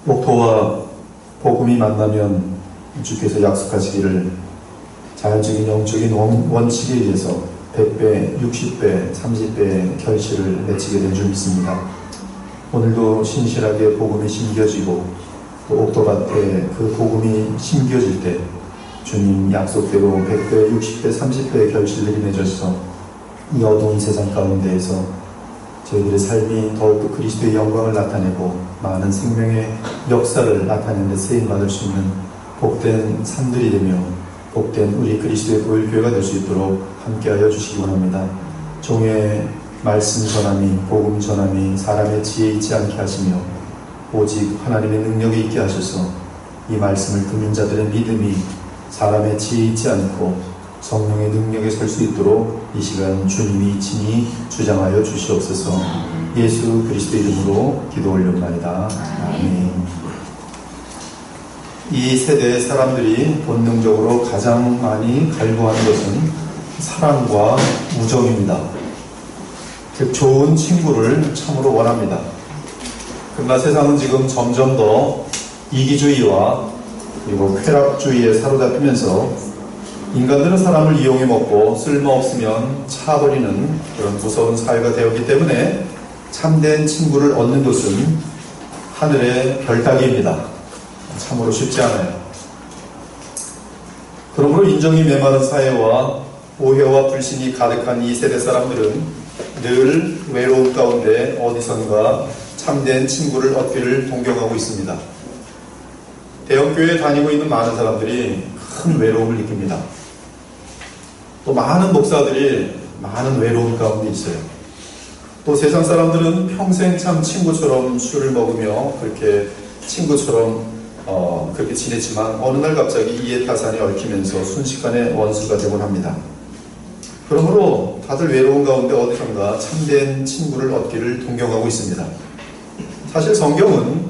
목토와 복음이 만나면 주께서 약속하시기를 자연적인 영적인 원칙에 의해서 100배, 60배, 30배의 결실을 맺히게 된 줄 믿습니다. 오늘도 신실하게 복음이 심겨지고 또 옥토밭에 그 복음이 심겨질 때 주님 약속대로 100배, 60배, 30배의 결실들이 맺어서 이 어두운 세상 가운데에서 저희들의 삶이 더욱더 그리스도의 영광을 나타내고 많은 생명의 역사를 나타내는 데 쓰임받을 수 있는 복된 삶들이 되며 복된 우리 그리스도의 보혈교회가 될 수 있도록 함께하여 주시기 원합니다. 종의 말씀 전함이, 복음 전함이 사람의 지혜에 있지 않게 하시며 오직 하나님의 능력에 있게 하셔서 이 말씀을 듣는 자들의 믿음이 사람의 지혜에 있지 않고 성령의 능력에 설 수 있도록 이 시간 주님이 친히 주장하여 주시옵소서. 예수 그리스도 이름으로 기도 올려옵나이다. 아멘. 이 세대의 사람들이 본능적으로 가장 많이 갈구하는 것은 사랑과 우정입니다. 즉 좋은 친구를 참으로 원합니다. 그러나 세상은 지금 점점 더 이기주의와 그리고 쾌락주의에 사로잡히면서 인간들은 사람을 이용해 먹고 쓸모없으면 차버리는 그런 무서운 사회가 되었기 때문에 참된 친구를 얻는 것은 하늘의 별 따기입니다. 참으로 쉽지 않아요. 그러므로 인정이 메마른 사회와 오해와 불신이 가득한 이 세대 사람들은 늘 외로움 가운데 어디선가 참된 친구를 얻기를 동경하고 있습니다. 대형교회에 다니고 있는 많은 사람들이 큰 외로움을 느낍니다. 또 많은 목사들이 많은 외로움 가운데 있어요. 또 세상 사람들은 평생 참 친구처럼 술을 먹으며 그렇게 친구처럼 그렇게 지냈지만 어느 날 갑자기 이해타산이 얽히면서 순식간에 원수가 되곤 합니다. 그러므로 다들 외로운 가운데 어디선가 참된 친구를 얻기를 동경하고 있습니다. 사실 성경은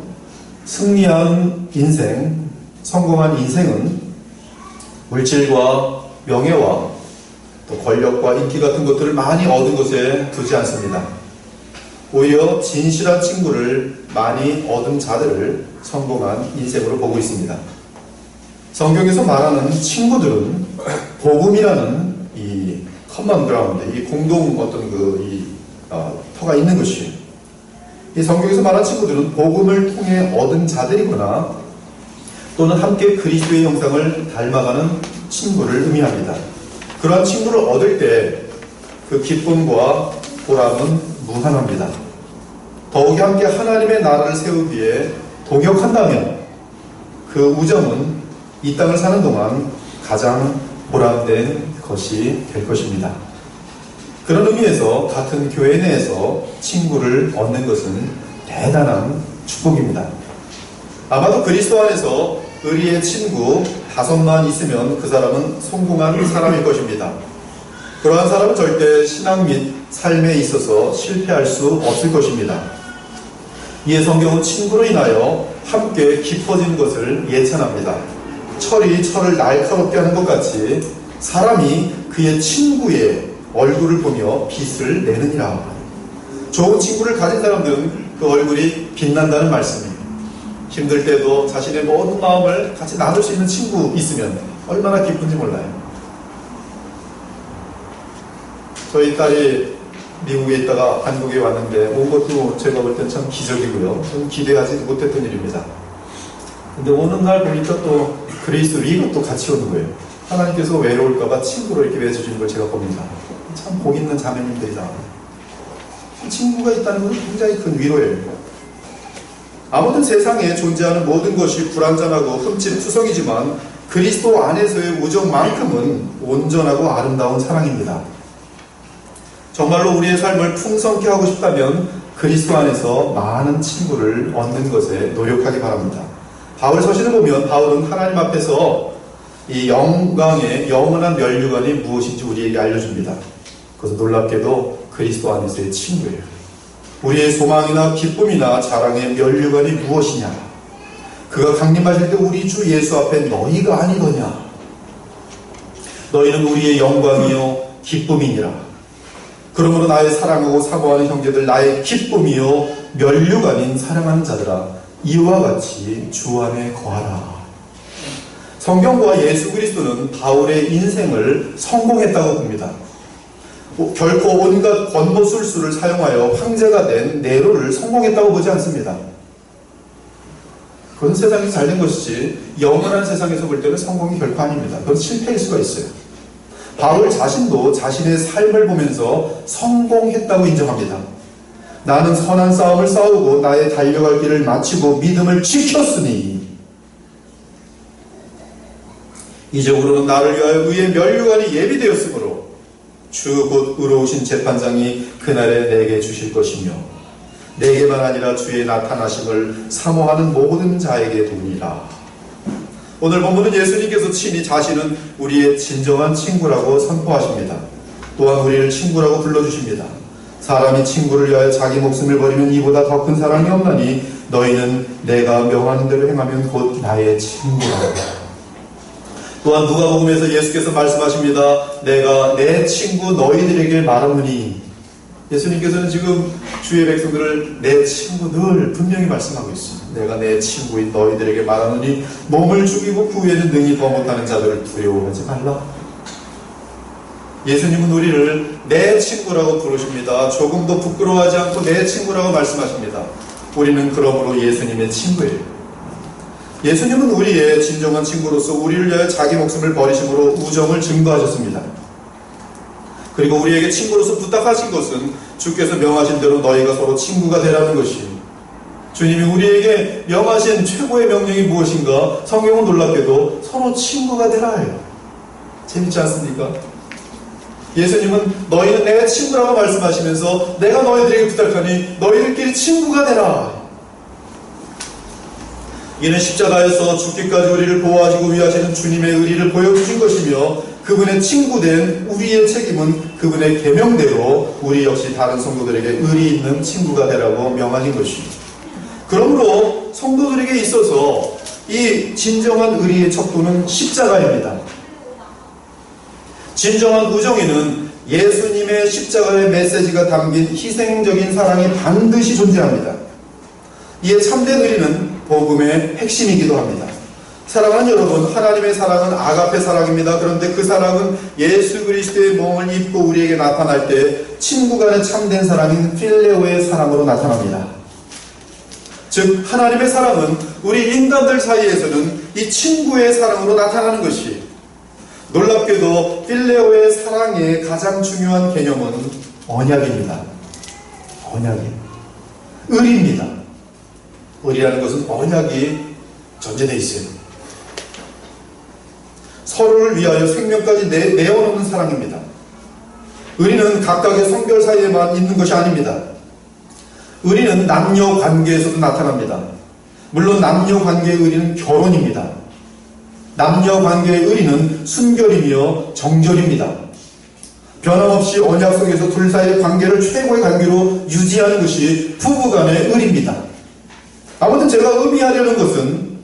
승리한 인생, 성공한 인생은 물질과 명예와 또 권력과 인기 같은 것들을 많이 얻은 것에 두지 않습니다. 오히려 진실한 친구를 많이 얻은 자들을 성공한 인생으로 보고 있습니다. 성경에서 말하는 친구들은 복음이라는 이 커먼 그라운드, 이 공동 어떤 터가 있는 것이에요. 이 성경에서 말하는 친구들은 복음을 통해 얻은 자들이거나 또는 함께 그리스도의 형상을 닮아가는 친구를 의미합니다. 그러한 친구를 얻을 때 그 기쁨과 보람은 무한합니다. 더욱이 함께 하나님의 나라를 세우기에 동역한다면 그 우정은 이 땅을 사는 동안 가장 보람된 것이 될 것입니다. 그런 의미에서 같은 교회 내에서 친구를 얻는 것은 대단한 축복입니다. 아마도 그리스도 안에서 의리의 친구 5만 있으면 그 사람은 성공한 사람일 것입니다. 그러한 사람은 절대 신앙 및 삶에 있어서 실패할 수 없을 것입니다. 이에 성경은 친구로 인하여 함께 깊어지는 것을 예찬합니다. 철이 철을 날카롭게 하는 것 같이 사람이 그의 친구의 얼굴을 보며 빛을 내느니라. 좋은 친구를 가진 사람들은 그 얼굴이 빛난다는 말씀입니다. 힘들 때도 자신의 모든 마음을 같이 나눌 수 있는 친구 있으면 얼마나 기쁜지 몰라요. 저희 딸이 미국에 있다가 한국에 왔는데 온 것도 제가 볼 땐 참 기적이고요. 좀 기대하지 못했던 일입니다. 근데 오는 날 보니까 또 그레이스 리가 또 같이 오는 거예요. 하나님께서 외로울까봐 친구로 이렇게 맺어주는 걸 제가 봅니다. 참 복 있는 자매님들이다. 친구가 있다는 것은 굉장히 큰 위로예요. 아무튼 세상에 존재하는 모든 것이 불완전하고 흠집투성이지만 그리스도 안에서의 우정만큼은 온전하고 아름다운 사랑입니다. 정말로 우리의 삶을 풍성케 하고 싶다면 그리스도 안에서 많은 친구를 얻는 것에 노력하기 바랍니다. 바울 서신을 보면 바울은 하나님 앞에서 이 영광의 영원한 면류관이 무엇인지 우리에게 알려줍니다. 그것은 놀랍게도 그리스도 안에서의 친구예요. 우리의 소망이나 기쁨이나 자랑의 면류관이 무엇이냐? 그가 강림하실 때 우리 주 예수 앞에 너희가 아니더냐? 너희는 우리의 영광이요 기쁨이니라. 그러므로 나의 사랑하고 사모하는 형제들, 나의 기쁨이요 면류관인 사랑하는 자들아, 이와 같이 주 안에 거하라. 성경과 예수 그리스도는 바울의 인생을 성공했다고 봅니다. 결코 온갖 권고술수를 사용하여 황제가 된 네로를 성공했다고 보지 않습니다. 그건 세상에서 잘된 것이지 영원한 세상에서 볼 때는 성공이 결코 아닙니다. 그건 실패일 수가 있어요. 바울 자신도 자신의 삶을 보면서 성공했다고 인정합니다. 나는 선한 싸움을 싸우고 나의 달려갈 길을 마치고 믿음을 지켰으니 이적으로는 나를 위하여 의의 면류관이 예비되었으므로 주 곧 의로우신 재판장이 그날에 내게 주실 것이며 내게만 아니라 주의 나타나심을 사모하는 모든 자에게 도니라. 오늘 본문은 예수님께서 친히 자신은 우리의 진정한 친구라고 선포하십니다. 또한 우리를 친구라고 불러주십니다. 사람이 친구를 위하여 자기 목숨을 버리면 이보다 더 큰 사랑이 없나니 너희는 내가 명하는 대로 행하면 곧 나의 친구라. 또한 누가복음에서 예수께서 말씀하십니다. 내가 내 친구 너희들에게 말하노니. 예수님께서는 지금 주의 백성들을 내 친구 늘 분명히 말씀하고 있습니다. 내가 내 친구인 너희들에게 말하노니 몸을 죽이고 그 후에는 능히 더 못하는 자들을 두려워하지 말라. 예수님은 우리를 내 친구라고 부르십니다. 조금도 부끄러워하지 않고 내 친구라고 말씀하십니다. 우리는 그러므로 예수님의 친구예요. 예수님은 우리의 진정한 친구로서 우리를 위하여 자기 목숨을 버리심으로 우정을 증거하셨습니다. 그리고 우리에게 친구로서 부탁하신 것은 주께서 명하신 대로 너희가 서로 친구가 되라는 것이, 주님이 우리에게 명하신 최고의 명령이 무엇인가? 성경은 놀랍게도 서로 친구가 되라 해요. 재밌지 않습니까? 예수님은 너희는 내 친구라고 말씀하시면서 내가 너희들에게 부탁하니 너희들끼리 친구가 되라. 이는 십자가에서 죽기까지 우리를 보호하시고 위하시는 주님의 의리를 보여주신 것이며 그분의 친구된 우리의 책임은 그분의 계명대로 우리 역시 다른 성도들에게 의리 있는 친구가 되라고 명하신 것입니다. 그러므로 성도들에게 있어서 이 진정한 의리의 척도는 십자가입니다. 진정한 우정에는 예수님의 십자가의 메시지가 담긴 희생적인 사랑이 반드시 존재합니다. 이에 참된 의리는 복음의 핵심이기도 합니다. 사랑하는 여러분, 하나님의 사랑은 아가페 사랑입니다. 그런데 그 사랑은 예수 그리스도의 몸을 입고 우리에게 나타날 때 친구 간의 참된 사랑인 필레오의 사랑으로 나타납니다. 즉 하나님의 사랑은 우리 인간들 사이에서는 이 친구의 사랑으로 나타나는 것이, 놀랍게도 필레오의 사랑의 가장 중요한 개념은 언약입니다. 언약이 의리입니다. 의리라는 것은 언약이 전제되어 있어요. 서로를 위하여 생명까지 내어놓는 사랑입니다. 의리는 각각의 성별 사이에만 있는 것이 아닙니다. 의리는 남녀 관계에서도 나타납니다. 물론 남녀 관계의 의리는 결혼입니다. 남녀 관계의 의리는 순결이며 정절입니다. 변함없이 언약 속에서 둘 사이의 관계를 최고의 관계로 유지하는 것이 부부간의 의리입니다. 아무튼 제가 의미하려는 것은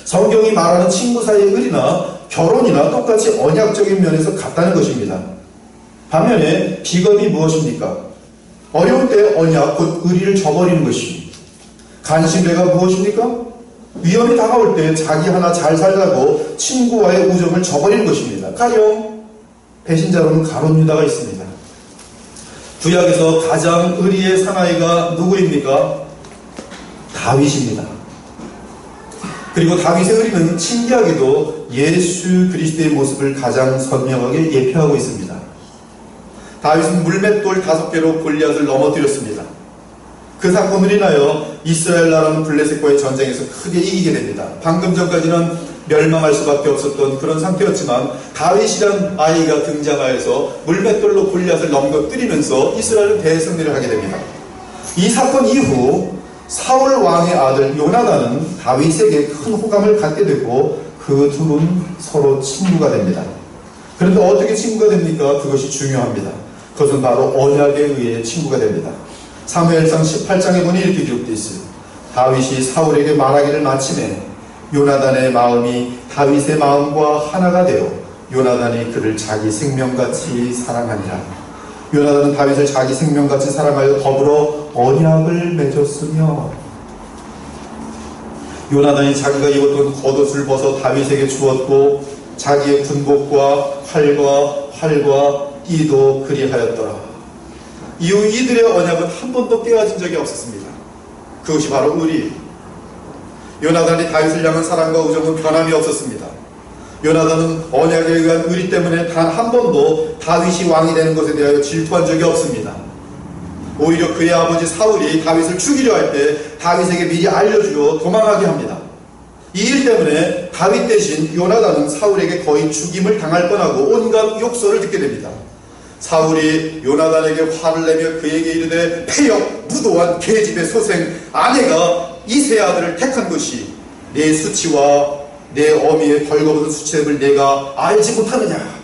성경이 말하는 친구 사이의 의리나 결혼이나 똑같이 언약적인 면에서 같다는 것입니다. 반면에 비겁이 무엇입니까? 어려울 때 언약, 곧 의리를 저버리는 것이, 간신배가 무엇입니까? 위험이 다가올 때 자기 하나 잘 살라고 친구와의 우정을 저버리는 것입니다. 가령 배신자로는 가룟 유다가 있습니다. 구약에서 가장 의리의 사나이가 누구입니까? 다윗입니다. 그리고 다윗의 의리는 신기하게도 예수 그리스도의 모습을 가장 선명하게 예표하고 있습니다. 다윗은 물맷돌 5개로 골리앗을 넘어뜨렸습니다. 그 사건으로 인하여 이스라엘 나라는 블레셋과의 전쟁에서 크게 이기게 됩니다. 방금 전까지는 멸망할 수밖에 없었던 그런 상태였지만 다윗이란 아이가 등장하여서 물맷돌로 골리앗을 넘겨뜨리면서 이스라엘은 대승리를 하게 됩니다. 이 사건 이후 사울 왕의 아들 요나단은 다윗에게 큰 호감을 갖게 되고 그 둘은 서로 친구가 됩니다. 그런데 어떻게 친구가 됩니까? 그것이 중요합니다. 그것은 바로 언약에 의해 친구가 됩니다. 사무엘상 18장에 보니 이렇게 기록되어 있어요. 다윗이 사울에게 말하기를 마침에 요나단의 마음이 다윗의 마음과 하나가 되어 요나단이 그를 자기 생명같이 사랑하니라. 요나단은 다윗을 자기 생명같이 사랑하여 더불어 언약을 맺었으며, 요나단이 자기가 입었던 겉옷을 벗어 다윗에게 주었고 자기의 군복과 활과 띠도 그리하였더라. 이후 이들의 언약은 한 번도 깨어진 적이 없었습니다. 그것이 바로 의리예요. 요나단이 다윗을 향한 사랑과 우정은 변함이 없었습니다. 요나단은 언약에 의한 의리 때문에 단 한 번도 다윗이 왕이 되는 것에 대하여 질투한 적이 없습니다. 오히려 그의 아버지 사울이 다윗을 죽이려 할 때 다윗에게 미리 알려주어 도망하게 합니다. 이 일 때문에 다윗 대신 요나단은 사울에게 거의 죽임을 당할 뻔하고 온갖 욕설을 듣게 됩니다. 사울이 요나단에게 화를 내며 그에게 이르되 패역 무도한 계집의 소생 아내가 이 세 아들을 택한 것이 내 수치와 내 어미의 벌거벗은 수치됨을 내가 알지 못하느냐.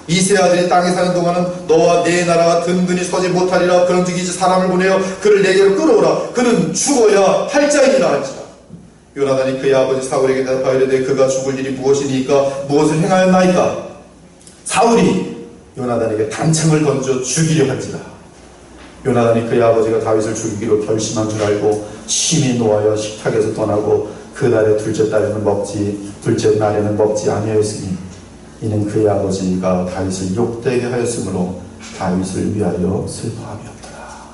이 세 아들이 땅에 사는 동안은 너와 내 나라가 든든히 서지 못하리라. 그런즉 이제 사람을 보내어 그를 내게로 끌어오라. 그는 죽어야 할 자이니라 할지라. 요나단이 그의 아버지 사울에게 대답하여 이르되 그가 죽을 일이 무엇이니까 무엇을 행하였나이까. 사울이 요나단에게 단창을 던져 죽이려 한지라. 요나단이 그의 아버지가 다윗을 죽이기로 결심한 줄 알고 심히 노하여 식탁에서 떠나고 그 달의 둘째 날에는 먹지 아니하였으니 이는 그의 아버지가 다윗을 욕되게 하였으므로 다윗을 위하여 슬퍼함이었더라.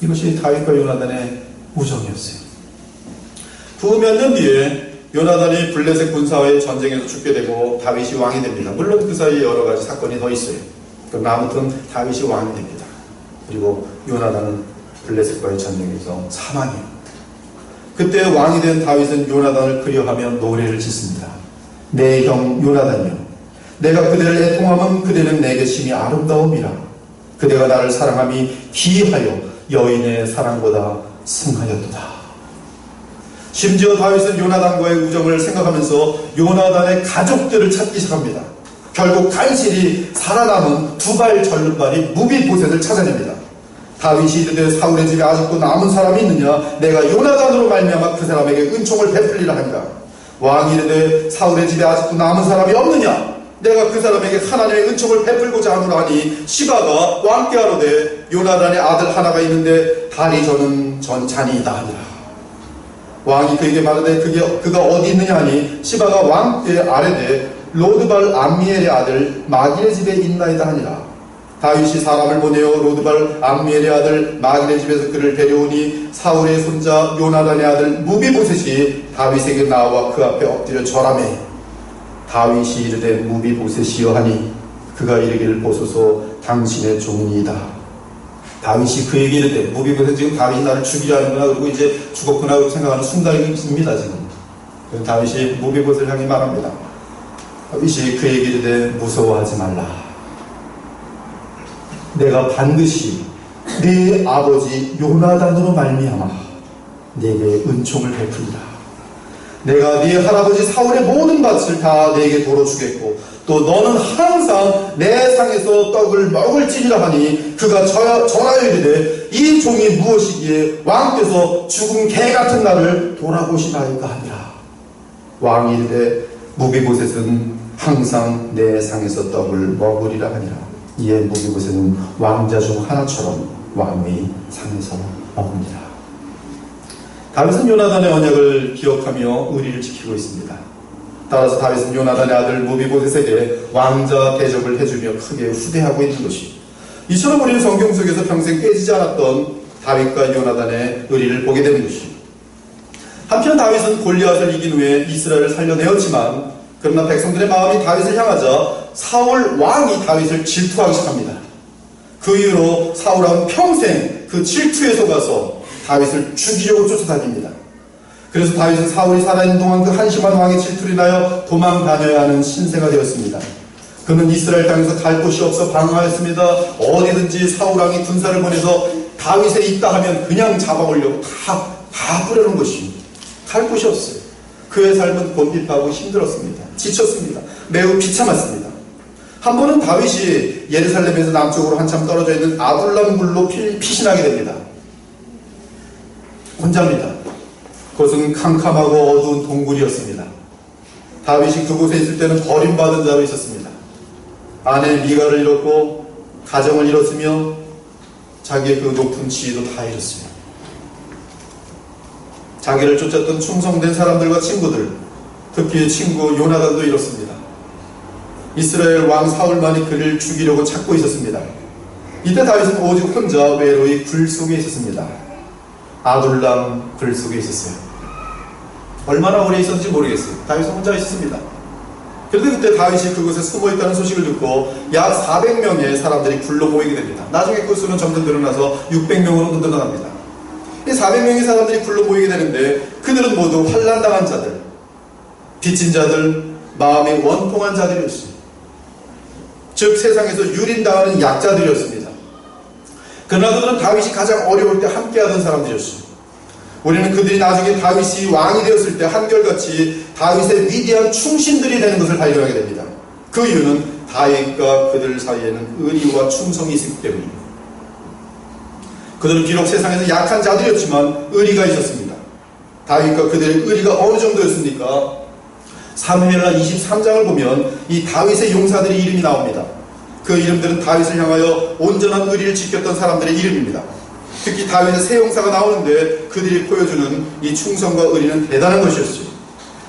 이것이 다윗과 요나단의 우정이었어요. 후 몇 년 뒤에 요나단이 블레셋 군사와의 전쟁에서 죽게 되고 다윗이 왕이 됩니다. 물론 그 사이에 여러 가지 사건이 더 있어요. 그럼 아무튼 다윗이 왕이 됩니다. 그리고 요나단은 블레셋과의 전쟁에서 사망해요. 그때 왕이 된 다윗은 요나단을 그려하며 노래를 짓습니다. 내 형 요나단이여, 내가 그대를 애통하면 그대는 내게 심히 아름다움이라. 그대가 나를 사랑함이 기이하여 여인의 사랑보다 승하였도다. 심지어 다윗은 요나단과의 우정을 생각하면서 요나단의 가족들을 찾기 시작합니다. 결국 간신히 살아남은 두 발 절름발이 무비보셋을 찾아냅니다. 다윗이 이르되 사울의 집에 아직도 남은 사람이 있느냐. 내가 요나단으로 말미암아 그 사람에게 은총을 베풀리라 하니라. 왕이 이르되 사울의 집에 아직도 남은 사람이 없느냐. 내가 그 사람에게 하나님의 은총을 베풀고자 하노라 하니 시바가 왕께 하로되 요나단의 아들 하나가 있는데 다리 저는 전찬이다 하니라. 왕이 그에게 말하되 그가 어디 있느냐 하니 시바가 왕께 아뢰되 로드발 암미엘의 아들 마길의 집에 있나이다 하니라. 다윗이 사람을 보내어 로드발 암미엘의 아들 마길의 집에서 그를 데려오니 사울의 손자 요나단의 아들 무비보셋이 다윗에게 나와 그 앞에 엎드려 절하매 다윗이 이르되 무비보셋이여 하니 그가 이르기를 보소서 당신의 종이니이다. 다윗이 그에게 이르되 무비보셋 지금 다윗이 나를 죽이려 하는구나 그리고 이제 죽었구나 그렇게 생각하는 순간이 있습니다. 지금 다윗이 무비보셋을 향해 말합니다. 다윗이 그에게 이르되 무서워하지 말라. 내가 반드시 네 아버지 요나단으로 말미암아 네게 은총을 베풀리라. 내가 네 할아버지 사울의 모든 밭을 다 네게 도로 주겠고 또 너는 항상 내 상에서 떡을 먹을지니라 하니 그가 전하여 이르되 이 종이 무엇이기에 왕께서 죽은 개 같은 나를 돌아보시나이까 하니라. 왕이 이르되 무비보셋은 항상 내 상에서 떡을 먹으리라 하니라. 이에 무비보셋은 왕자 중 하나처럼 왕의 상에서 먹으니라. 다윗은 요나단의 언약을 기억하며 의리를 지키고 있습니다. 따라서 다윗은 요나단의 아들 무비보셋에게 왕자 대접을 해주며 크게 후대하고 있는 것이 이처럼 우리는 성경 속에서 평생 깨지지 않았던 다윗과 요나단의 의리를 보게 되는 것이 한편 다윗은 골리앗을 이긴 후에 이스라엘을 살려내었지만 그러나 백성들의 마음이 다윗을 향하자 사울 왕이 다윗을 질투하기 시작합니다. 그 이후로 사울 왕은 평생 그 질투에 속아서 다윗을 죽이려고 쫓아다닙니다. 그래서 다윗은 사울이 살아있는 동안 그 한심한 왕의 질투를 인하여 도망 다녀야 하는 신세가 되었습니다. 그는 이스라엘 땅에서 갈 곳이 없어 방황하였습니다. 어디든지 사울 왕이 군사를 보내서 다윗에 있다 하면 그냥 잡아오려고 다 뿌려놓은 것이 갈 곳이 없어요. 그의 삶은 곤핍하고 힘들었습니다. 지쳤습니다. 매우 비참했습니다. 한 번은 다윗이 예루살렘에서 남쪽으로 한참 떨어져 있는 아둘람 굴로 피신하게 됩니다. 혼자입니다. 그것은 캄캄하고 어두운 동굴이었습니다. 다윗이 그곳에 있을 때는 버림받은 자로 있었습니다. 아내 미가를 잃었고 가정을 잃었으며 자기의 그 높은 지위도 다 잃었어요. 자기를 쫓았던 충성된 사람들과 친구들, 특히 친구 요나단도 이렇습니다. 이스라엘 왕 사울만이 그를 죽이려고 찾고 있었습니다. 이때 다윗은 오직 혼자 외로이 굴 속에 있었습니다. 아둘람 굴 속에 있었어요. 얼마나 오래 있었는지 모르겠어요. 다윗은 혼자 있었습니다. 그런데 그때 다윗이 그곳에 숨어있다는 소식을 듣고 약 400명의 사람들이 굴러 모이게 됩니다. 나중에 그 수는 점점 늘어나서 600명으로 늘어납니다. 이 400명의 사람들이 굴러 모이게 되는데 그들은 모두 환난당한 자들, 빚진 자들, 마음이 원통한 자들이었어요. 즉 세상에서 유린당하는 약자들이었습니다. 그러나 그들은 다윗이 가장 어려울 때 함께하던 사람들이었어요. 우리는 그들이 나중에 다윗이 왕이 되었을 때 한결같이 다윗의 위대한 충신들이 되는 것을 발견하게 됩니다. 그 이유는 다윗과 그들 사이에는 의리와 충성이 있었기 때문입니다. 그들은 비록 세상에서 약한 자들이었지만 의리가 있었습니다. 다윗과 그들의 의리가 어느 정도였습니까? 사무엘하 23장을 보면 이 다윗의 용사들의 이름이 나옵니다. 그 이름들은 다윗을 향하여 온전한 의리를 지켰던 사람들의 이름입니다. 특히 다윗의 세 용사가 나오는데 그들이 보여주는 이 충성과 의리는 대단한 것이었어요.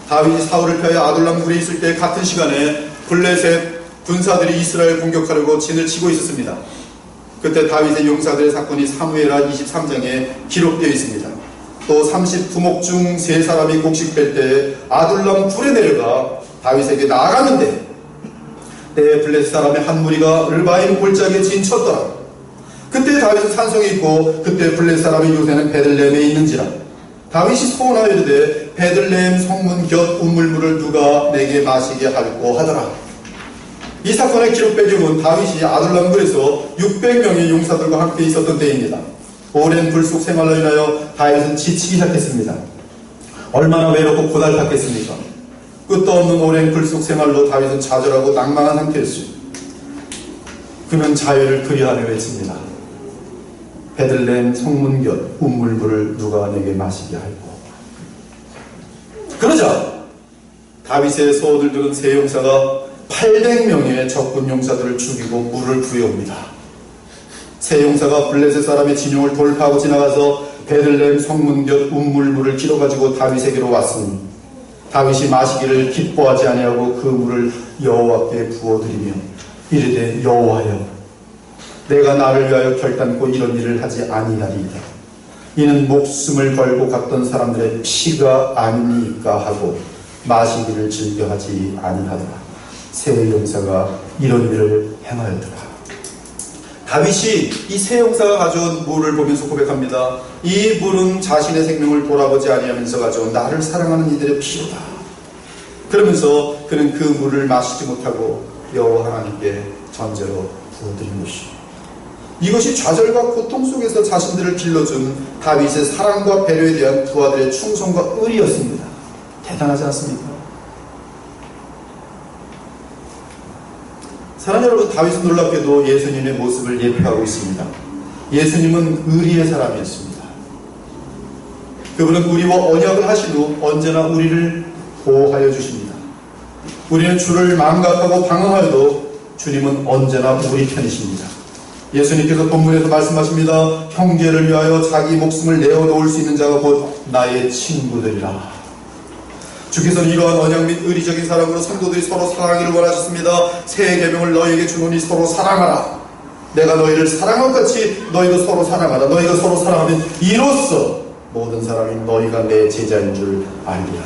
다윗이 사울을 피하여 아둘람 굴에 있을 때 같은 시간에 블레셋 군사들이 이스라엘 공격하려고 진을 치고 있었습니다. 그때 다윗의 용사들의 사건이 사무엘하 23장에 기록되어 있습니다. 또 39목 중 3사람이 곡식 뺄 때 아둘람 굴에 내려가 다윗에게 나아갔는데 때에 블레셋 사람의 한 무리가 르바임 골짜기에 진쳤더라. 그때 다윗은 산성에 있고 그때 블레셋 사람의 요새는 베들레헴에 있는지라. 다윗이 소원하여 이르되 베들레헴 성문 곁 우물물을 누가 내게 마시게 할꼬 하더라. 이 사건의 기록 배경은 다윗이 아둘람 굴에서 600명의 용사들과 함께 있었던 때입니다. 오랜 불속 생활로 인하여 다윗은 지치기 시작했습니다. 얼마나 외롭고 고달팠겠습니까? 끝도 없는 오랜 불속 생활로 다윗은 좌절하고 낭망한 상태였어요. 그는 자유를 그리하며 외칩니다. 베들레헴 성문 곁 우물물을 누가 내게 마시게 할꼬. 그러자 다윗의 소원을 들은 세 용사가 800명의 적군 용사들을 죽이고 물을 구해옵니다. 세 용사가 블레셋 사람의 진영을 돌파하고 지나가서 베들레헴 성문 곁 우물물을 길어가지고 다윗에게로 왔으니 다윗이 마시기를 기뻐하지 아니하고 그 물을 여호와께 부어드리며 이르되 여호와여 내가 나를 위하여 결단코 이런 일을 하지 아니하리이다. 이는 목숨을 걸고 갔던 사람들의 피가 아니니까 하고 마시기를 즐겨하지 아니하더라. 세 용사가 이런 일을 행하였더라. 다윗이 이 세 용사가 가져온 물을 보면서 고백합니다. 이 물은 자신의 생명을 돌아보지 아니하면서 가져온 나를 사랑하는 이들의 피로다. 그러면서 그는 그 물을 마시지 못하고 여호와 하나님께 전제로 부어드린 것이죠. 이것이 좌절과 고통 속에서 자신들을 길러준 다윗의 사랑과 배려에 대한 부하들의 충성과 의리였습니다. 대단하지 않습니까? 사랑하는 여러분, 다윗은 놀랍게도 예수님의 모습을 예표하고 있습니다. 예수님은 의리의 사람이었습니다. 그분은 우리와 언약을 하신 후 언제나 우리를 보호하여 주십니다. 우리는 주를 망각하고 방황하여도 주님은 언제나 우리 편이십니다. 예수님께서 본문에서 말씀하십니다. 형제를 위하여 자기 목숨을 내어놓을 수 있는 자가 곧 나의 친구들이라. 주께서는 이러한 언약 및 의리적인 사랑으로 성도들이 서로 사랑하기를 원하셨습니다. 새 계명을 너희에게 주노니 서로 사랑하라. 내가 너희를 사랑한 것 같이 너희도 서로 사랑하라. 너희가 서로 사랑하면 이로써 모든 사람이 너희가 내 제자인 줄 알리라.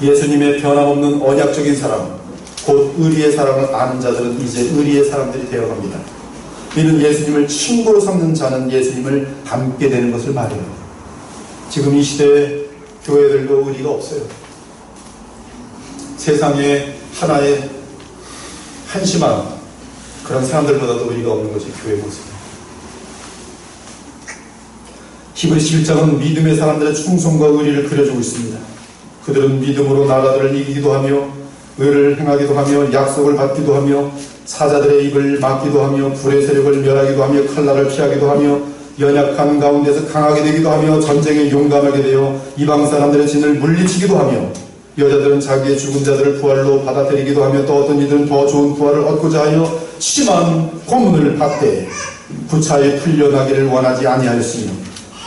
예수님의 변함없는 언약적인 사랑, 곧 의리의 사랑을 아는 자들은 이제 의리의 사람들이 되어갑니다. 이는 예수님을 친구로 삼는 자는 예수님을 닮게 되는 것을 말해요. 지금 이 시대에 교회들도 의리가 없어요. 세상에 하나의 한심한 그런 사람들보다도 의리가 없는 것이 교회의 모습이에요. 히브리서 11장은 믿음의 사람들의 충성과 의리를 그려주고 있습니다. 그들은 믿음으로 나라들을 이기기도 하며 의를 행하기도 하며 약속을 받기도 하며 사자들의 입을 막기도 하며 불의 세력을 멸하기도 하며 칼날을 피하기도 하며 연약한 가운데서 강하게 되기도 하며 전쟁에 용감하게 되어 이방 사람들의 진을 물리치기도 하며 여자들은 자기의 죽은 자들을 부활로 받아들이기도 하며 또 어떤 이들은 더 좋은 부활을 얻고자 하여 심한 고문을 받되 부차에 풀려나기를 원하지 아니하였으며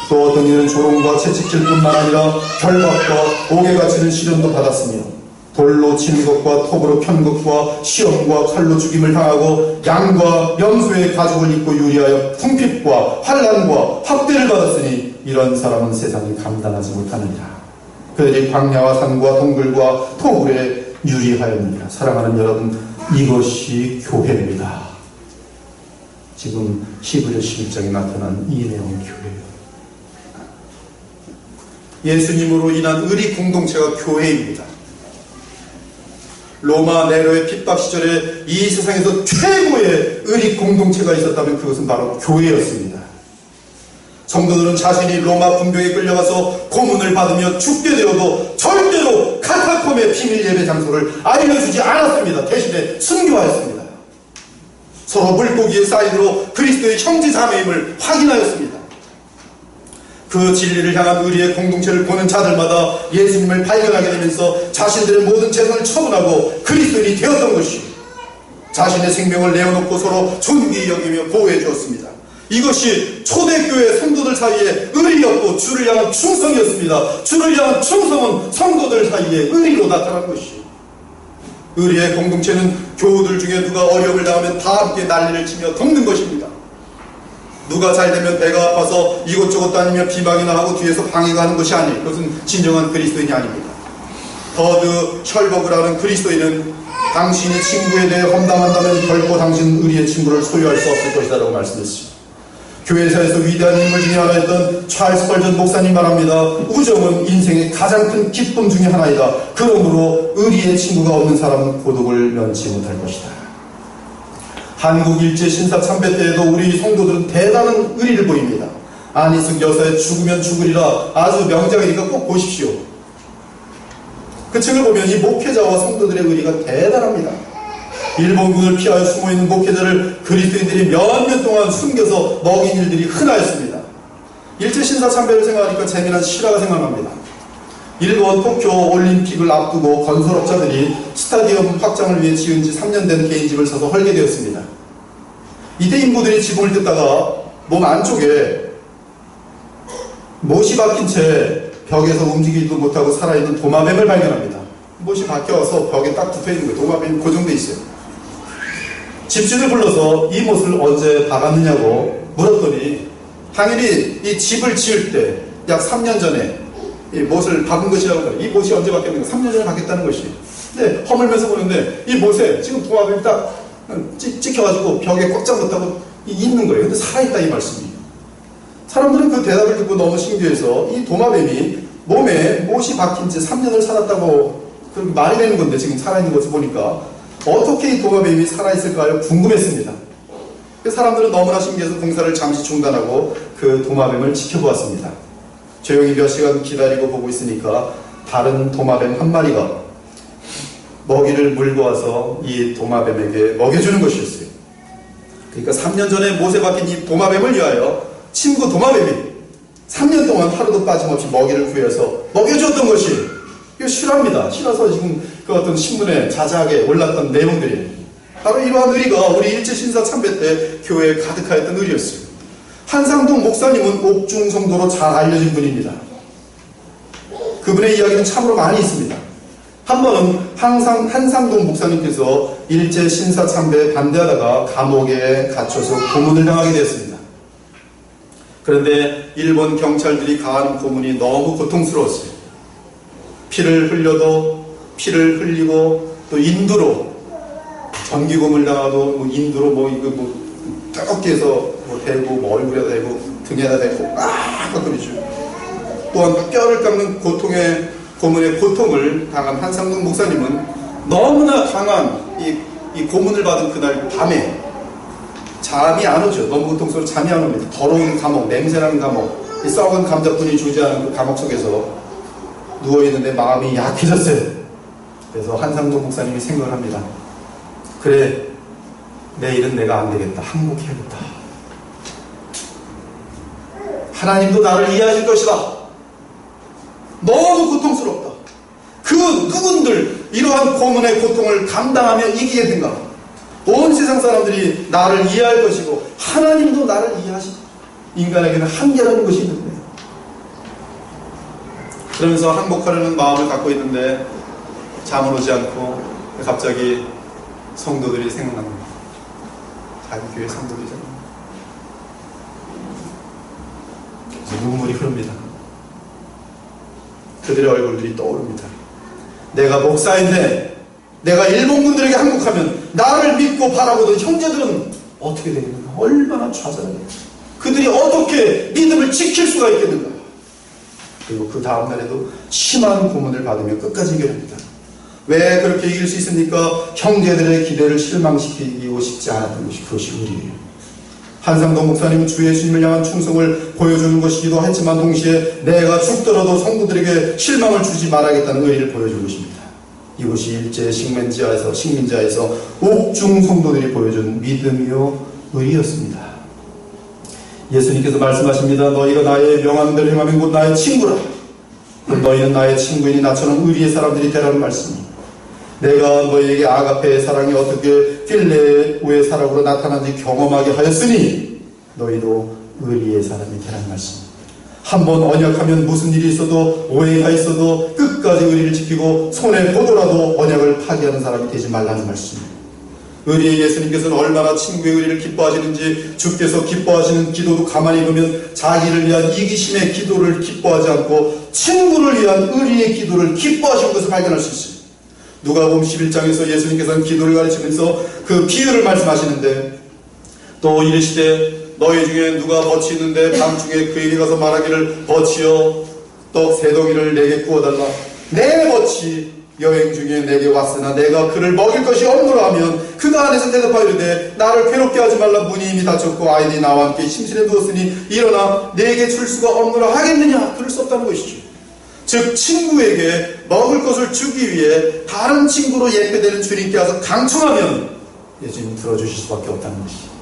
또 어떤 이는 조롱과 채찍질 뿐만 아니라 결박과 옥에 갇히는 시련도 받았으며 돌로 치는 것과 톱으로 편 것과 시험과 칼로 죽임을 당하고 양과 염소의 가죽을 입고 유리하여 궁핍과 환난과 학대를 받았으니 이런 사람은 세상이 감당하지 못하느니라. 그들이 광야와 산과 동굴과 토굴에 유리하였느니라. 사랑하는 여러분, 이것이 교회입니다. 지금 히브리 11장에 나타난 이 내용의 교회예요. 예수님으로 인한 의리 공동체가 교회입니다. 로마 네로의 핍박 시절에 이 세상에서 최고의 의리 공동체가 있었다면 그것은 바로 교회였습니다. 성도들은 자신이 로마 군병에 끌려가서 고문을 받으며 죽게 되어도 절대로 카타콤의 비밀 예배 장소를 알려주지 않았습니다. 대신에 순교하였습니다. 서로 물고기의 사인으로 그리스도의 형제 자매임을 확인하였습니다. 그 진리를 향한 의리의 공동체를 보는 자들마다 예수님을 발견하게 되면서 자신들의 모든 재산을 처분하고 그리스도인이 되었던 것이 자신의 생명을 내어놓고 서로 존귀히 여기며 보호해 주었습니다. 이것이 초대교회 성도들 사이에 의리였고 주를 향한 충성이었습니다. 주를 향한 충성은 성도들 사이에 의리로 나타난 것이 의리의 공동체는 교우들 중에 누가 어려움을 당하면 다 함께 난리를 치며 돕는 것입니다. 누가 잘되면 배가 아파서 이것저것 다니며 비방이나 하고 뒤에서 방해가 하는 것이 아니에요. 그것은 진정한 그리스도인이 아닙니다. 더드 셜버그를 하는 그리스도인은 당신이 친구에 대해 험담한다면 결코 당신은 의리의 친구를 소유할 수 없을 것이다 라고 말씀했습니다. 교회사에서 위대한 인물 중에 하나였던 찰스 벌전 목사님 말합니다. 우정은 인생의 가장 큰 기쁨 중에 하나이다. 그러므로 의리의 친구가 없는 사람은 고독을 면치 못할 것이다. 한국 일제 신사 참배 때에도 우리 성도들은 대단한 의리를 보입니다. 안희숙 여사의 죽으면 죽으리라 아주 명작이니까 꼭 보십시오. 그 책을 보면 이 목회자와 성도들의 의리가 대단합니다. 일본군을 피하여 숨어있는 목회자를 그리스도인들이 몇 년 동안 숨겨서 먹인 일들이 흔하였습니다. 일제 신사 참배를 생각하니까 재미난 실화가 생각납니다. 일본 도쿄 올림픽을 앞두고 건설업자들이 스타디움 확장을 위해 지은 지 3년 된 개인집을 사서 헐게 되었습니다. 이때 인부들이 지붕을 뜯다가 몸 안쪽에 못이 박힌 채 벽에서 움직이지도 못하고 살아있는 도마뱀을 발견합니다. 못이 박혀서 벽에 딱 붙어있는 거예요. 도마뱀이 고정되어 있어요. 집주인을 불러서 이 못을 언제 박았느냐고 물었더니 당연히 이 집을 지을 때 약 3년 전에 이 못을 박은 것이라고 해요. 이 못이 언제 박혔는가? 3년 전에 박혔다는 것이. 근데 허물면서 보는데 이 못에 지금 도마뱀이 딱 찍혀가지고 벽에 꽉 못하고 있는 거예요. 근데 살아있다 이 말씀이. 사람들은 그 대답을 듣고 너무 신기해서 이 도마뱀이 몸에 못이 박힌 지 3년을 살았다고 말이 되는 건데 지금 살아있는 것을 보니까 어떻게 이 도마뱀이 살아있을까요? 궁금했습니다. 사람들은 너무나 신기해서 공사를 잠시 중단하고 그 도마뱀을 지켜보았습니다. 조용히 몇 시간 기다리고 보고 있으니까 다른 도마뱀 한 마리가 먹이를 물고 와서 이 도마뱀에게 먹여주는 것이었어요. 그러니까 3년 전에 못에 박힌 이 도마뱀을 위하여 친구 도마뱀이 3년 동안 하루도 빠짐없이 먹이를 구해서 먹여줬던 것이 이거 실화입니다. 실화서 지금 그 어떤 신문에 자세하게 올랐던 내용들이에요. 바로 이러한 의리가 우리 일제 신사 참배 때 교회에 가득하였던 의리였어요. 한상동 목사님은 옥중 성도로 잘 알려진 분입니다. 그분의 이야기는 참으로 많이 있습니다. 한 번은 한상동 목사님께서 일제 신사 참배에 반대하다가 감옥에 갇혀서 고문을 당하게 되었습니다. 그런데 일본 경찰들이 가한 고문이 너무 고통스러웠어요. 피를 흘려도 피를 흘리고 또 인두로 전기고문을 당하도 인두로 뜨겁게 해서 대고 얼굴에다 대고 등에다 대고 깎아버리죠. 또한 뼈를 깎는 고문의 고통을 당한 한상동 목사님은 너무나 강한 이 고문을 받은 그날 밤에 잠이 안 오죠. 너무 고통스러워 잠이 안 옵니다. 더러운 감옥, 냄새나는 감옥, 이 썩은 감자뿐이 존재하는 그 감옥 속에서 누워있는데 마음이 약해졌어요. 그래서 한상동 목사님이 생각을 합니다. 그래, 내일은 내가 안 되겠다. 항복해야겠다. 하나님도 나를 이해하실 것이다. 너무 고통스럽다. 그 누군들 이러한 고문의 고통을 감당하며 이기게 된가? 온 세상 사람들이 나를 이해할 것이고 하나님도 나를 이해하시고 인간에게는 한계라는 것이 있는 거예요. 그러면서 항복하려는 마음을 갖고 있는데 잠을 오지 않고 갑자기 성도들이 생각납니다. 자기 교회 성도들이잖아요. 눈물이 흐릅니다. 그들의 얼굴들이 떠오릅니다. 내가 목사인데 내가 일본군들에게 항복하면 나를 믿고 바라보던 형제들은 어떻게 되겠는가? 얼마나 좌절하겠는가? 그들이 어떻게 믿음을 지킬 수가 있겠는가? 그리고 그 다음날에도 심한 고문을 받으며 끝까지 이겨냅니다. 왜 그렇게 이길 수 있습니까? 형제들의 기대를 실망시키고 싶지 않았던 것이 그것이 의리예요. 한상동 목사님은 주 예수님을 향한 충성을 보여주는 것이기도 했지만 동시에 내가 죽더라도 성도들에게 실망을 주지 말아야겠다는 의리를 보여준 것입니다. 이것이 일제 식민지하에서 옥중 성도들이 보여준 믿음이요 의리였습니다. 예수님께서 말씀하십니다. 너희가 나의 명하는 대로 행하면 곧 나의 친구라. 너희는 나의 친구이니 나처럼 의리의 사람들이 되라는 말씀입니다. 내가 너희에게 아가페의 사랑이 어떻게 필레오의 사랑으로 나타나는지 경험하게 하였으니 너희도 의리의 사람이 되라는 말씀입니다. 한번 언약하면 무슨 일이 있어도 오해가 있어도 끝까지 의리를 지키고 손해보더라도 언약을 파기하는 사람이 되지 말라는 말씀입니다. 의리의 예수님께서는 얼마나 친구의 의리를 기뻐하시는지 주께서 기뻐하시는 기도도 가만히 보면 자기를 위한 이기심의 기도를 기뻐하지 않고 친구를 위한 의리의 기도를 기뻐하시는 것을 발견할 수 있습니다. 누가복음 11장에서 예수님께서는 기도를 가르치면서 그 비유를 말씀하시는데 또 이르시되 너희 중에 누가 벗이 있는데 밤중에 그에게 가서 말하기를 벗이여 떡 3덩이를 내게 구워달라. 내 벗이 여행 중에 내게 왔으나 내가 그를 먹일 것이 없노라 하면 그가 안에서 대답하여 이르되 나를 괴롭게 하지 말라. 문이 이미 닫혔고 아이들이 나와 함께 침실에 누웠으니 일어나 내게 줄 수가 없노라 하겠느냐. 그럴 수 없다는 것이죠. 즉 친구에게 먹을 것을 주기 위해 다른 친구로 예표되는 주님께 와서 강청하면 예수님 들어주실 수밖에 없다는 것이죠.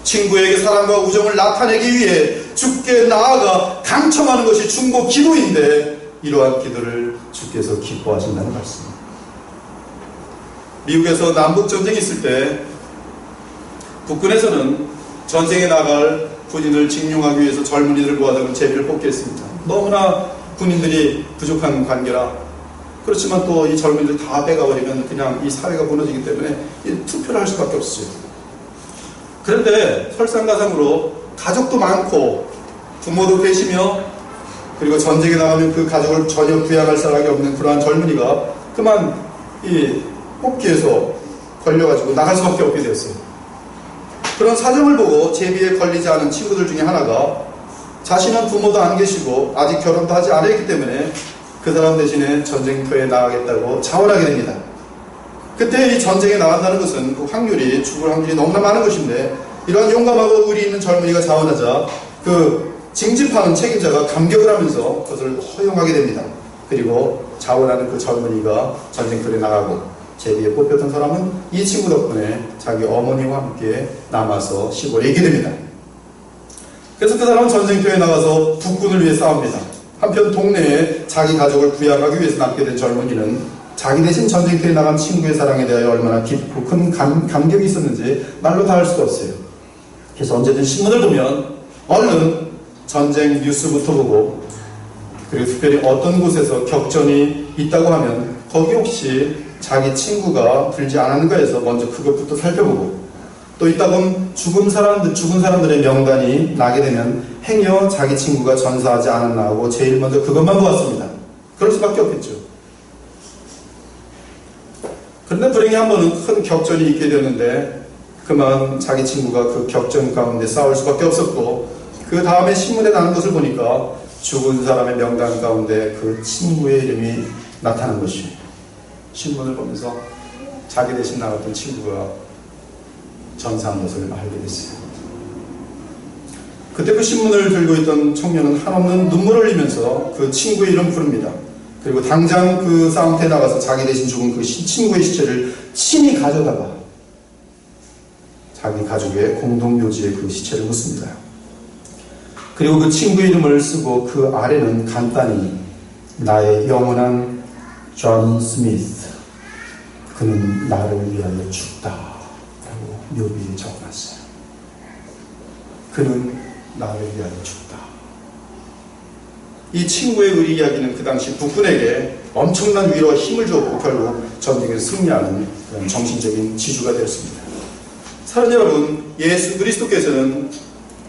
친구에게 사랑과 우정을 나타내기 위해 주께 나아가 강청하는 것이 중보 기도인데 이러한 기도를 주께서 기뻐하신다는 말씀입니다. 미국에서 남북전쟁이 있을 때 국군에서는 전쟁에 나갈 군인을 징용하기 위해서 젊은이들을 모아다가 제비를 뽑게 했습니다. 너무나 군인들이 부족한 관계라 그렇지만 또 이 젊은이들 다 빼가버리면 그냥 이 사회가 무너지기 때문에 투표를 할 수밖에 없었어요. 그런데 설상가상으로 가족도 많고 부모도 계시며 그리고 전쟁에 나가면 그 가족을 전혀 부양할 사람이 없는 그러한 젊은이가 그만 이 뽑기에서 걸려가지고 나갈 수밖에 없게 되었어요. 그런 사정을 보고 제비에 걸리지 않은 친구들 중에 하나가 자신은 부모도 안 계시고 아직 결혼도 하지 않았기 때문에 그 사람 대신에 전쟁터에 나가겠다고 자원하게 됩니다. 그때 이 전쟁에 나간다는 것은 그 확률이 죽을 확률이 너무나 많은 것인데 이러한 용감하고 의리 있는 젊은이가 자원하자 그 징집하는 책임자가 감격을 하면서 그것을 허용하게 됩니다. 그리고 자원하는 그 젊은이가 전쟁터에 나가고 제비에 뽑혔던 사람은 이 친구 덕분에 자기 어머니와 함께 남아서 시골에 있게 됩니다. 그래서 그 사람은 전쟁터에 나가서 북군을 위해 싸웁니다. 한편 동네에 자기 가족을 부양하기 위해서 남게 된 젊은이는 자기 대신 전쟁터에 나간 친구의 사랑에 대하여 얼마나 깊고 큰 감격이 있었는지 말로 다 할 수가 없어요. 그래서 언제든 신문을 보면 얼른 전쟁 뉴스부터 보고 그리고 특별히 어떤 곳에서 격전이 있다고 하면 거기 혹시 자기 친구가 들지 않았는가 해서 먼저 그것부터 살펴보고 또 있다곤 죽은 사람들의 명단이 나게 되면 행여 자기 친구가 전사하지 않았나 하고 제일 먼저 그것만 보았습니다. 그럴 수밖에 없겠죠. 그런데 불행히 한 번은 큰 격전이 있게 되었는데 그만 자기 친구가 그 격전 가운데 싸울 수밖에 없었고 그 다음에 신문에 나는 것을 보니까 죽은 사람의 명단 가운데 그 친구의 이름이 나타난 것이에요. 신문을 보면서 자기 대신 나갔던 친구가 전사한 것을 알게 됐어요. 그때 그 신문을 들고 있던 청년은 한없는 눈물을 흘리면서 그 친구의 이름 부릅니다. 그리고 당장 그 싸움터에 나가서 자기 대신 죽은 그 친구의 시체를 친히 가져다가 자기 가족의 공동묘지에 그 시체를 묻습니다. 그리고 그 친구의 이름을 쓰고 그 아래는 간단히 나의 영원한 존 스미스 그는 나를 위하여 죽다 라고 묘비에 적어놨어요. 그는 나를 위하여 죽다. 이 친구의 의리 이야기는 그 당시 북군에게 엄청난 위로와 힘을 주었고 결국 전쟁에서 승리하는 그런 정신적인 지주가 되었습니다. 사랑하는 여러분, 예수 그리스도께서는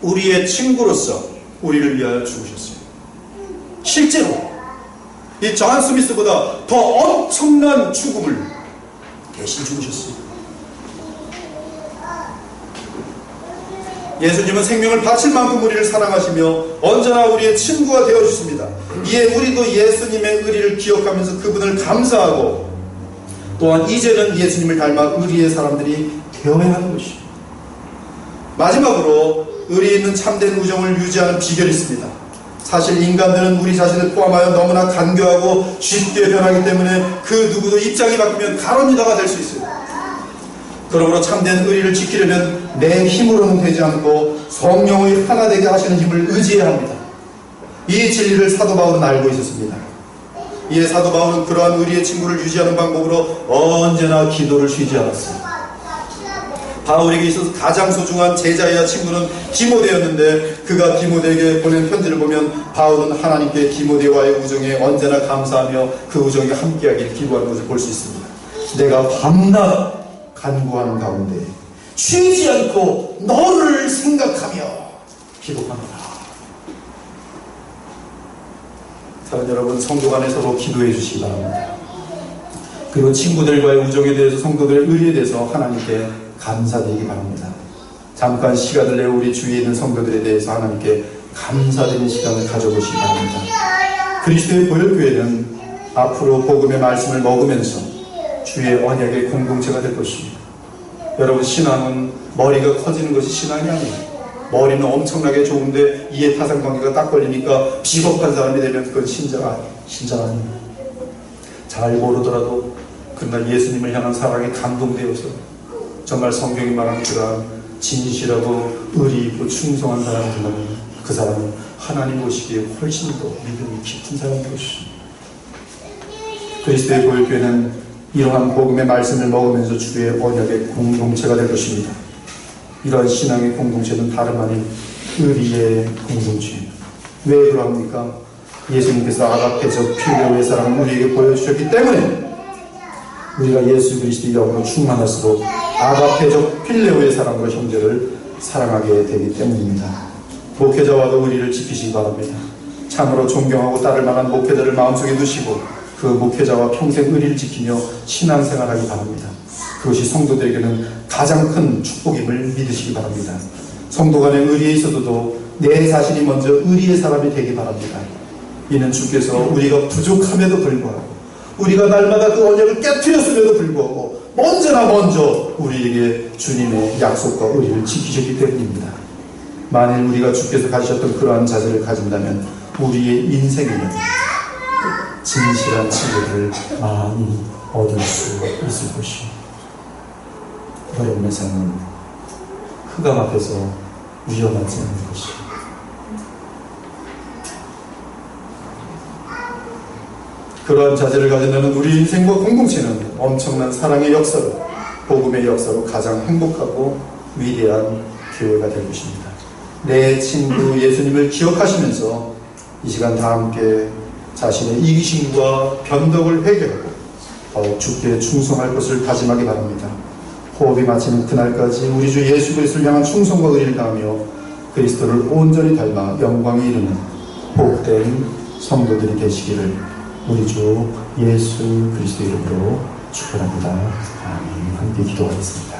우리의 친구로서 우리를 위하여 죽으셨어요. 실제로 이 존 스미스보다 더 엄청난 죽음을 대신 죽으셨어요. 예수님은 생명을 바칠 만큼 우리를 사랑하시며 언제나 우리의 친구가 되어주십니다. 이에 우리도 예수님의 의리를 기억하면서 그분을 감사하고 또한 이제는 예수님을 닮아 의리의 사람들이 되어야 하는 것이죠. 마지막으로 의리 있는 참된 우정을 유지하는 비결이 있습니다. 사실 인간들은 우리 자신을 포함하여 너무나 간교하고 쉽게 변하기 때문에 그 누구도 입장이 바뀌면 가론유다가 될 수 있어요. 그러므로 참된 의리를 지키려면 내 힘으로는 되지 않고 성령의 하나 되게 하시는 힘을 의지해야 합니다. 이 진리를 사도 바울은 알고 있었습니다. 이에 사도 바울은 그러한 의리의 친구를 유지하는 방법으로 언제나 기도를 쉬지 않았어요. 바울에게 있어서 가장 소중한 제자이자 친구는 디모데였는데 그가 디모데에게 보낸 편지를 보면 바울은 하나님께 디모데와의 우정에 언제나 감사하며 그 우정이 함께하길 기도하는 것을 볼 수 있습니다. 내가 밤낮 간구하는 가운데 쉬지 않고 너를 생각하며 기도합니다. 사랑하는 여러분, 성도 간에 서로 기도해 주시기 바랍니다. 그리고 친구들과의 우정에 대해서, 성도들의 의리에 대해서 하나님께 감사드리기 바랍니다. 잠깐 시간을 내어 우리 주위에 있는 성도들에 대해서 하나님께 감사드리는 시간을 가져보시기 바랍니다. 그리스도의 보혈교회는 앞으로 복음의 말씀을 먹으면서 주의 언약의 공동체가 될 것입니다. 여러분, 신앙은 머리가 커지는 것이 신앙이 아니에요. 머리는 엄청나게 좋은데 이해 타산관계가 딱 걸리니까 비겁한 사람이 되면 그건 신자 아닙니다. 잘 모르더라도 그날 예수님을 향한 사랑에 감동되어서 정말 성경이 말하는 그러한 진실하고 의리 있고 충성한 사람들은 그 사람은 하나님 보시기에 훨씬 더 믿음이 깊은 사람이 되십니다. 그리스도의 보혈교회는 이러한 복음의 말씀을 먹으면서 주의 언약의 공동체가 될 것입니다. 이러한 신앙의 공동체는 다름 아닌 의리의 공동체입니다. 왜 그러합니까? 예수님께서 아가페적 필레오의 사랑을 우리에게 보여주셨기 때문에 우리가 예수 그리스도의 영으로 충만할수록 아가페적 필레오의 사랑으로 형제를 사랑하게 되기 때문입니다. 목회자와도 의리를 지키시기 바랍니다. 참으로 존경하고 따를 만한 목회자를 마음속에 두시고 그 목회자와 평생 의리를 지키며 신앙생활하기 바랍니다. 그것이 성도들에게는 가장 큰 축복임을 믿으시기 바랍니다. 성도 간의 의리에 있어도 내 자신이 먼저 의리의 사람이 되기 바랍니다. 이는 주께서 우리가 부족함에도 불구하고 우리가 날마다 그 언약을 깨뜨렸음에도 불구하고 언제나 먼저 우리에게 주님의 약속과 의리를 지키셨기 때문입니다. 만일 우리가 주께서 가지셨던 그러한 자세를 가진다면 우리의 인생에는 진실한 친구를 많이 얻을 수 있을 것입니다. 어려움의 삶은 흑암 앞에서 위험하지 않은 것입니다. 그러한 자세를 가진다는 우리 인생과 공동체는 엄청난 사랑의 역사로, 복음의 역사로 가장 행복하고 위대한 교회가 될 것입니다. 내 친구 예수님을 기억하시면서 이 시간 다 함께 자신의 이기심과 변덕을 회개하고 더욱 주께 충성할 것을 다짐하기 바랍니다. 호흡이 마치는 그날까지 우리 주 예수 그리스도를 향한 충성과 의리를 다하며 그리스도를 온전히 닮아 영광에 이르는 복된 성도들이 되시기를 우리 주 예수 그리스도 이름으로 축원합니다. 아멘. 함께 기도하겠습니다.